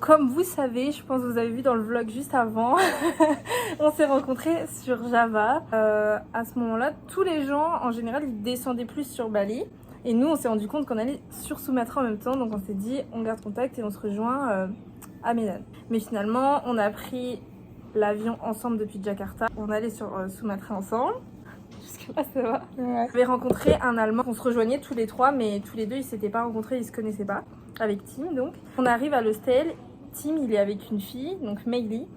Comme vous savez, je pense que vous avez vu dans le vlog juste avant, on s'est rencontrés sur Java. À ce moment-là, tous les gens, en général, ils descendaient plus sur Bali. Et nous, on s'est rendu compte qu'on allait sur Sumatra en même temps. Donc on s'est dit, on garde contact et on se rejoint à Medan. Mais finalement, on a pris l'avion ensemble depuis Jakarta. On allait sur Sumatra ensemble. Jusque-là, ça va. Ouais. J'avais rencontré un Allemand. On se rejoignait tous les trois, mais tous les deux, ils s'étaient pas rencontrés, ils se connaissaient pas. Avec Tim, donc. On arrive à l'hostel. Tim, il est avec une fille, donc Meili,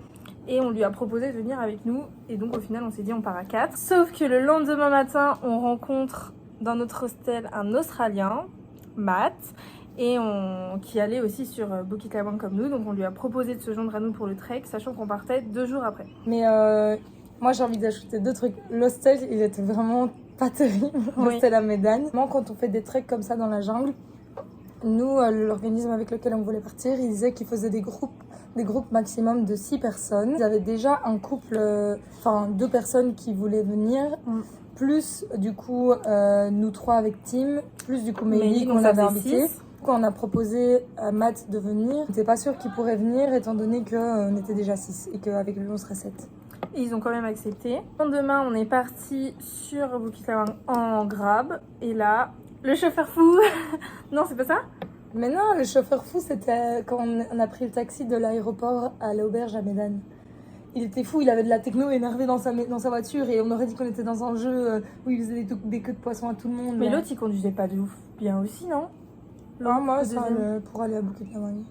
et on lui a proposé de venir avec nous. Et donc, au final, on s'est dit, on part à 4. Sauf que le lendemain matin, on rencontre dans notre hostel un Australien, Matt, et qui allait aussi sur Bukit Lawang comme nous. Donc, on lui a proposé de se joindre à nous pour le trek, sachant qu'on partait 2 jours après. Mais moi, j'ai envie d'ajouter 2 trucs. L'hostel, il était vraiment pas terrible. Oui. L'hostel à Medan. Moi, quand on fait des treks comme ça dans la jungle, nous, l'organisme avec lequel on voulait partir, ils disaient qu'ils faisaient des groupes maximum de 6 personnes. Ils avaient déjà un couple, 2 personnes qui voulaient venir, plus du coup nous 3 avec Tim, plus du coup Meili qu'on avait invité. Quand on a proposé à Matt de venir, on n'était pas sûr qu'il pourrait venir étant donné qu'on était déjà 6 et qu'avec lui on serait 7. Et ils ont quand même accepté. Le lendemain, on est parti sur Bukit Lawang en Grab. Et là, le chauffeur fou. Non, c'est pas ça? Mais non, le chauffeur fou, c'était quand on a pris le taxi de l'aéroport à l'auberge à Medan. Il était fou, il avait de la techno énervée dans sa voiture et on aurait dit qu'on était dans un jeu où il faisait des queues de poisson à tout le monde. Mais l'autre, il conduisait pas de ouf bien aussi, non? Non, moi, ça, pour aller à Bukit Lawang.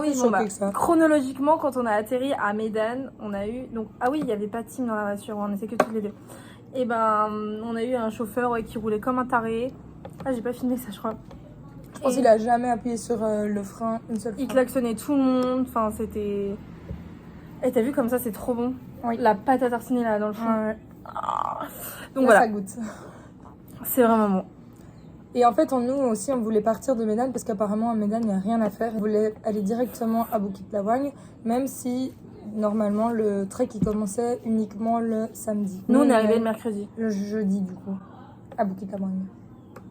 Oui, bon, bah, chronologiquement, quand on a atterri à Medan, on a eu... Donc, il n'y avait pas Tim dans la voiture, on était que tous les deux. Et ben, on a eu un chauffeur qui roulait comme un taré. Ah, j'ai pas filmé ça, je crois. Je pense qu'il a jamais appuyé sur le frein une seule fois. Il klaxonnait tout le monde, enfin, c'était... Et t'as vu comme ça, c'est trop bon. Oui. La pâte à tartiner là, dans le fond. Ouais. Donc là, voilà. ça goûte. C'est vraiment bon. Et en fait, nous aussi, on voulait partir de Medan parce qu'apparemment, à Medan, il n'y a rien à faire. On voulait aller directement à Bukit Lawang, même si, normalement, le trek, il commençait uniquement le samedi. Nous, on est arrivé le mercredi. Le jeudi, du coup, à Bukit Lawang.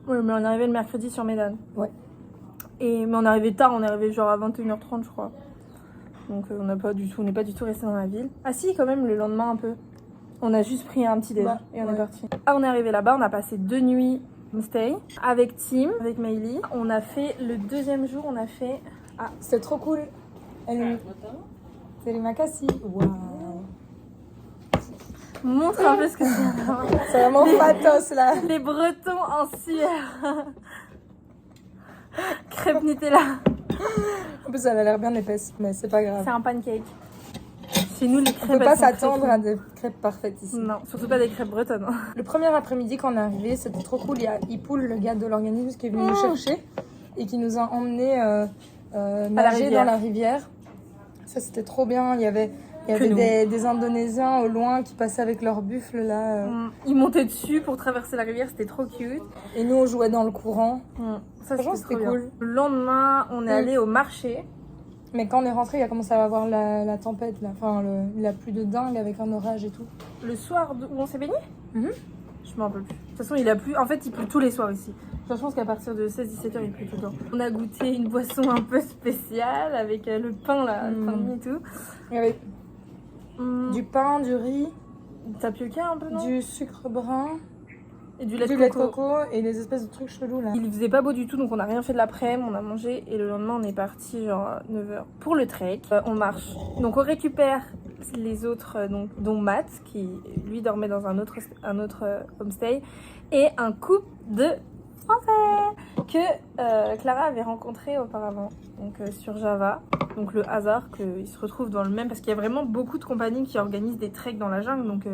Oui, mais on est arrivé le mercredi sur Medan. Ouais. Mais on est arrivé tard, on est arrivé genre à 21h30, je crois. Donc, on n'est pas du tout resté dans la ville. Ah si, quand même, le lendemain, un peu. On a juste pris un petit déj et on est parti. Ah, on est arrivé là-bas, on a passé 2 nuits stay avec Tim, avec Meili. On a fait le 2e jour, on a fait... Ah, c'était trop cool. C'est les macassis. Waouh. Montre un peu ce que c'est. C'est vraiment pathos là. Les Bretons en sueur. Crêpe Nutella. En plus, elle a l'air bien épaisse, mais c'est pas grave. C'est un pancake. Chez nous, les crêpes. On peut pas s'attendre à des crêpes parfaites ici. Non, surtout pas des crêpes bretonnes. Le premier après-midi quand on est arrivé, c'était trop cool. Il y a Ipoul, le gars de l'organisme, qui est venu nous chercher et qui nous a emmenés nager dans la rivière. Ça, c'était trop bien. Il y avait des Indonésiens au loin qui passaient avec leurs buffles là. Ils montaient dessus pour traverser la rivière, c'était trop cute. Et nous, on jouait dans le courant. Ça, c'était cool. Le lendemain, on est allé au marché. Mais quand on est rentré, il a commencé à avoir la tempête, là. Enfin, la pluie de dingue avec un orage et tout. Le soir où on s'est baigné Je m'en rappelle plus. De toute façon, il a plu. En fait, il pleut tous les soirs ici. Je pense qu'à partir de 16-17h, il pleut tout le temps. On a goûté une boisson un peu spéciale avec le pain, là, le pain de mie et tout. Il y avait du pain, du riz, tapioca un peu, non? Du sucre brun. Et du lait de coco et des espèces de trucs chelous là. Il faisait pas beau du tout, donc on n'a rien fait de l'après-midi, on a mangé et le lendemain on est parti genre à 9h pour le trek. On marche, donc on récupère les autres, dont Matt qui lui dormait dans un autre homestay, et un couple de Français que Clara avait rencontré auparavant, donc sur Java. Donc le hasard qu'ils se retrouvent dans le même, parce qu'il y a vraiment beaucoup de compagnies qui organisent des treks dans la jungle, donc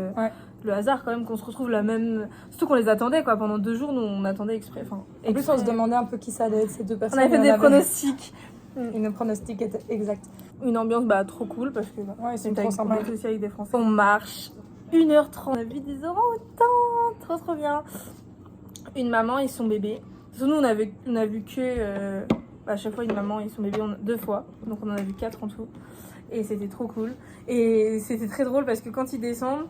le hasard quand même qu'on se retrouve la même, surtout qu'on les attendait quoi, pendant 2 jours nous on attendait exprès. En plus on se demandait un peu qui ça allait être ces 2 personnes. On avait fait des pronostics. Et nos pronostics étaient exacts. Une ambiance trop cool parce que ils sont trop sympas. aussi avec des Français. On marche 1h30, on a vu des orang-outans, trop bien. Une maman et son bébé. Nous on a vu que à chaque fois une maman et son bébé 2 fois, donc on en a vu 4 en tout. Et c'était trop cool. Et c'était très drôle parce que quand ils descendent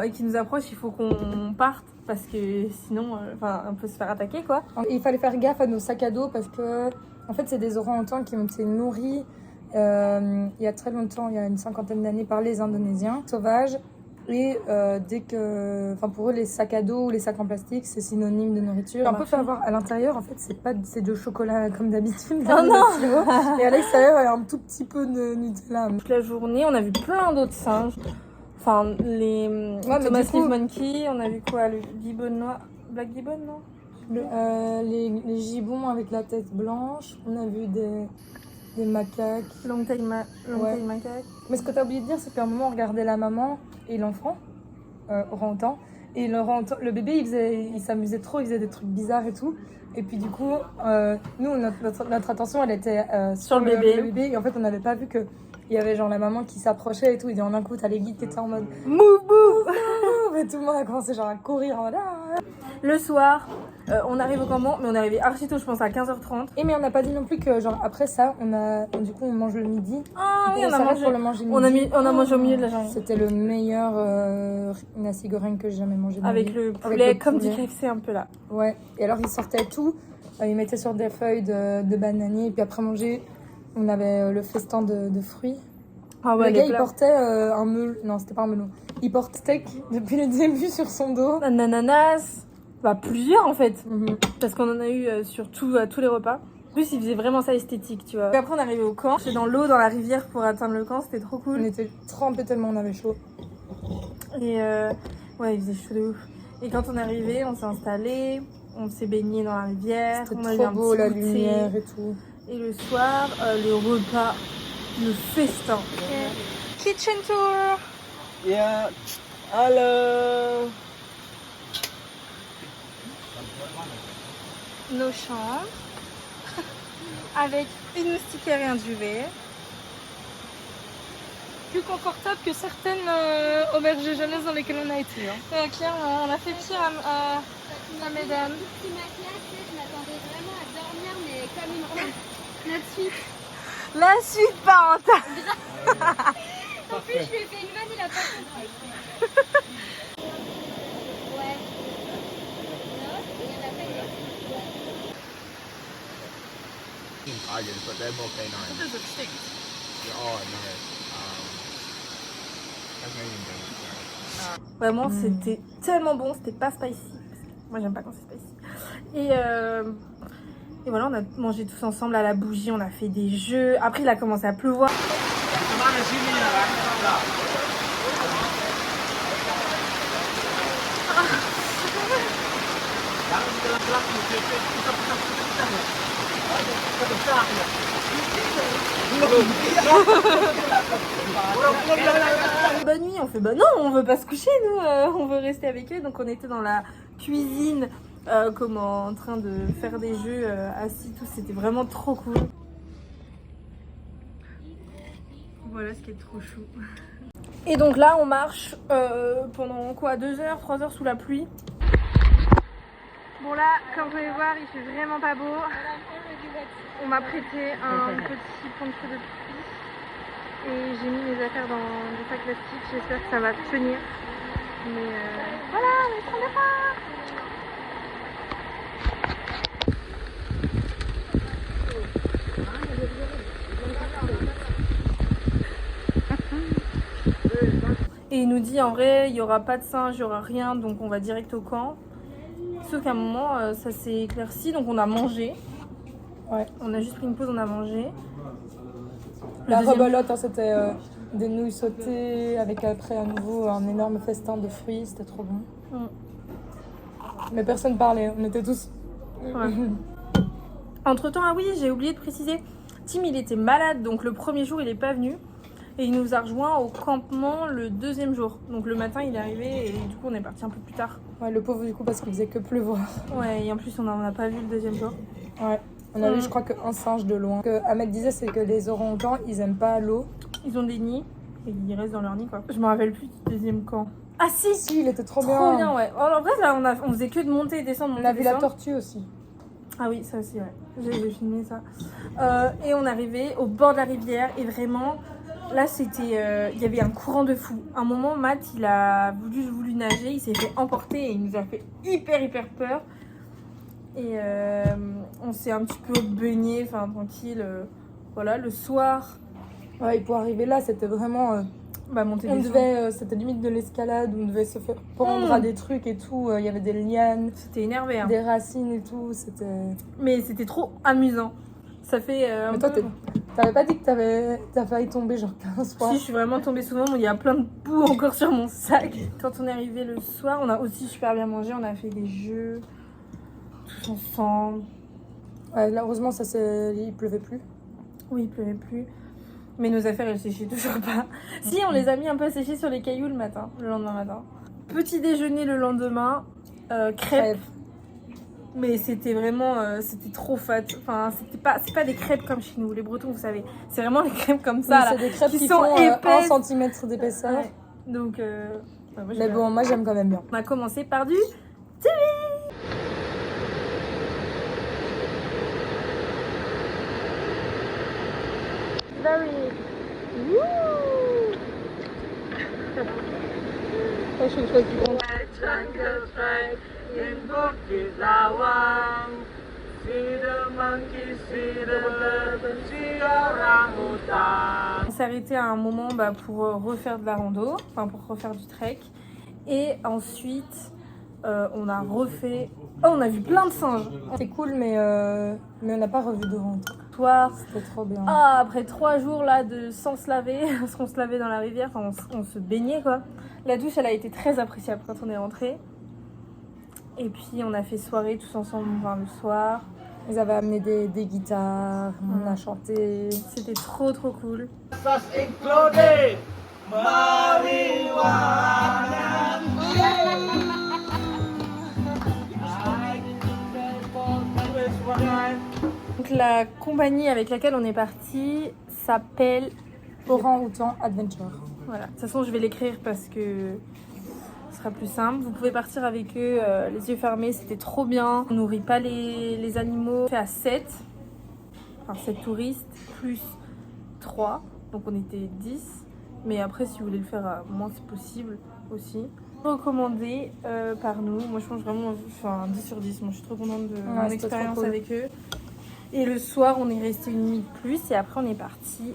et qu'ils nous approchent, il faut qu'on parte parce que sinon on peut se faire attaquer quoi. Il fallait faire gaffe à nos sacs à dos parce que en fait c'est des orang-outans qui ont été nourris il y a très longtemps, il y a une 50aine d'années, par les Indonésiens sauvages. Et pour eux, les sacs à dos ou les sacs en plastique, c'est synonyme de nourriture. Un peu fait avoir à l'intérieur, en fait, c'est de chocolat comme d'habitude. Oh non. Et à l'extérieur, il y a un tout petit peu de Nutella. Toute la journée, on a vu plein d'autres singes. Enfin, les Thomas Leaf Monkey, on a vu quoi? Le gibbon noir, Black Gibbon, non? Les gibbons avec la tête blanche. On a vu des macaques. Long tail macaque. Mais ce que tu as oublié de dire, c'est qu'à un moment, on regardait la maman et l'enfant, orang-outan. Et le bébé, il s'amusait trop, il faisait des trucs bizarres et tout. Et puis du coup, nous, notre attention, elle était sur le bébé. Et en fait, on n'avait pas vu que il y avait genre la maman qui s'approchait et tout. Et en un coup, t'as les guides qui étaient en mode move, move. Et tout le monde a commencé genre à courir en mode Le soir, on arrive au campement, mais on est arrivé archi tôt, je pense à 15h30. Et mais on n'a pas dit non plus que genre après ça, on mange le midi. Ah oui, on a mangé. Pour le manger midi. On a mangé au milieu de la journée. C'était le meilleur nasi goreng que j'ai jamais mangé. Avec le poulet, comme du KFC un peu là. Ouais. Et alors ils sortaient tout, ils mettaient sur des feuilles de bananier, et puis après manger, on avait le festin de fruits. Ah ouais, le gars il portait un melon, non c'était pas un melon. Il porte steak depuis le début sur son dos. Un ananas. Bah, plusieurs en fait, parce qu'on en a eu sur tous les repas. En plus, il faisait vraiment ça esthétique, tu vois. Et après, on est arrivé au camp. J'étais dans l'eau, dans la rivière pour atteindre le camp, c'était trop cool. On était trempés tellement on avait chaud. Et ouais, il faisait chaud de ouf. Et quand on est arrivé, on s'est installé, on s'est baigné dans la rivière. C'était on a trop eu un beau, petit la goûter. lumière et tout. Et le soir, le repas, le festin. Kitchen tour. Yeah, hello. Nos chambres avec une moustiquaire et un duvet. Plus confortable que certaines auberges de jeunesse dans lesquelles on a été. Hein. Clairement, on a fait pire à mesdames. Petit matelas, je m'attendais vraiment à dormir, mais comme une ronde. La suite parentale. En plus, je lui ai fait une vanne, il a pas compris. Ouais. I did, but they're more canine. Does it stink? Oh no. Tasmanian devil. Vraiment, c'était tellement bon, c'était pas spicy. Moi, j'aime pas quand c'est spicy. Et voilà, on a mangé tous ensemble à la bougie, on a fait des jeux. Après, il a commencé à pleuvoir. Bonne nuit, on fait bah non, on veut pas se coucher nous, on veut rester avec eux. Donc on était dans la cuisine, en train de faire des jeux assis, tout, c'était vraiment trop cool. Voilà ce qui est trop chou. Et donc là on marche pendant quoi, 2 heures, 3 heures sous la pluie. Bon là, comme vous pouvez voir, il fait vraiment pas beau. On m'a prêté un petit poncho de pluie et j'ai mis mes affaires dans des sacs plastiques. J'espère que ça va tenir. Mais voilà, on est trop bien. Et il nous dit en vrai, il n'y aura pas de singe, il n'y aura rien, donc on va direct au camp. Sauf qu'à un moment, ça s'est éclairci, donc on a mangé. Ouais, on a juste pris une pause, on a mangé. La rebelote, hein, c'était des nouilles sautées avec après à nouveau un énorme festin de fruits, c'était trop bon. Mais personne parlait, on était tous... Ouais. Entre temps, ah oui, j'ai oublié de préciser, Tim il était malade, donc le premier jour il est pas venu. Et il nous a rejoint au campement le 2e jour. Donc le matin il est arrivé et du coup on est parti un peu plus tard. Ouais, le pauvre du coup parce qu'il faisait que pleuvoir. Ouais, et en plus on n'a pas vu le 2e jour. Ouais, on a vu je crois qu'un singe de loin. Ce que Ahmed disait c'est que les orang-outans ils aiment pas l'eau. Ils ont des nids et ils restent dans leur nid quoi. Je me rappelle plus du 2e camp. Ah si, si, il était trop bien. Trop bien, ouais. En vrai là on faisait que de monter et descendre. On a vu la tortue aussi. Ah oui, ça aussi, ouais. J'ai filmé ça. Et on est arrivé au bord de la rivière et vraiment... Là, c'était, il y avait un courant de fou. À un moment, Matt, il a voulu nager, il s'est fait emporter et il nous a fait hyper peur. Et on s'est un petit peu baigné, enfin tranquille. Voilà, le soir, Ouais, et pour arriver là, c'était vraiment... Bah, monter on des devait, c'était limite de l'escalade, on devait se faire pendre à des trucs et tout. Il y avait des lianes, C'était énervé, hein. des racines et tout. C'était... Mais c'était trop amusant. Ça fait un Mais toi, peu... t'avais pas dit que t'as failli tomber genre 15 fois? Si, je suis vraiment tombée souvent, il y a plein de boue encore sur mon sac. Quand on est arrivé le soir, on a aussi super bien mangé, on a fait des jeux, tous ensemble. Ouais, là, heureusement, il pleuvait plus. Oui, il pleuvait plus. Mais nos affaires, elles séchaient toujours pas. Si, on les a mis un peu à sécher sur les cailloux le lendemain matin. Petit déjeuner le lendemain, crêpes. Mais c'était vraiment, c'était trop fat. Enfin, c'est pas des crêpes comme chez nous, les Bretons, vous savez. C'est vraiment des crêpes comme ça, Oui, là, c'est des crêpes qui sont font épaisses. 1 cm d'épaisseur. Ouais. Donc, moi, Mais bon, moi j'aime quand même bien. On a commencé par du very woo. Je suis une chose du bon. On s'est arrêté à un moment pour refaire de la rando, enfin pour refaire du trek. Et ensuite, on a refait... Oh, on a vu plein de singes. C'est cool, mais on n'a pas revu de rentre. C'était trop bien. Ah, après 3 jours là sans se laver, parce qu'on se lavait dans la rivière, enfin on se baignait quoi. La douche, elle a été très appréciable quand on est rentré. Et puis on a fait soirée tous ensemble le soir. Ils avaient amené des guitares, on a chanté. C'était trop cool. Donc la compagnie avec laquelle on est parti s'appelle Orang-Outan Adventure. Voilà, de toute façon je vais l'écrire parce que ce sera plus simple. Vous pouvez partir avec eux les yeux fermés, c'était trop bien. On nourrit pas les animaux. On fait à 7, enfin 7 touristes plus 3, donc on était 10. Mais après si vous voulez le faire à moins c'est possible aussi. Recommandé par nous. Moi je pense vraiment, enfin 10 sur 10. Moi je suis trop contente de mon expérience cool. Avec eux. Et le soir on est resté une nuit de plus et après on est parti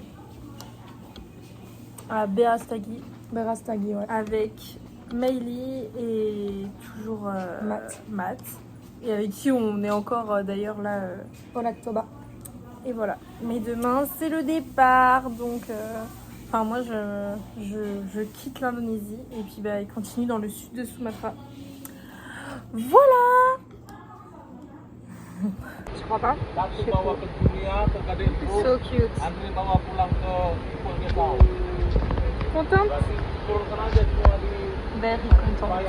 à Berastagi. Berastagi, ouais. Avec Meili et toujours Matt. Et avec qui on est encore d'ailleurs là au lac Toba. Et voilà. Mais demain c'est le départ donc enfin moi je quitte l'Indonésie et puis il continue dans le sud de Sumatra. Voilà. Je crois pas. So cute. Contente? Very contente.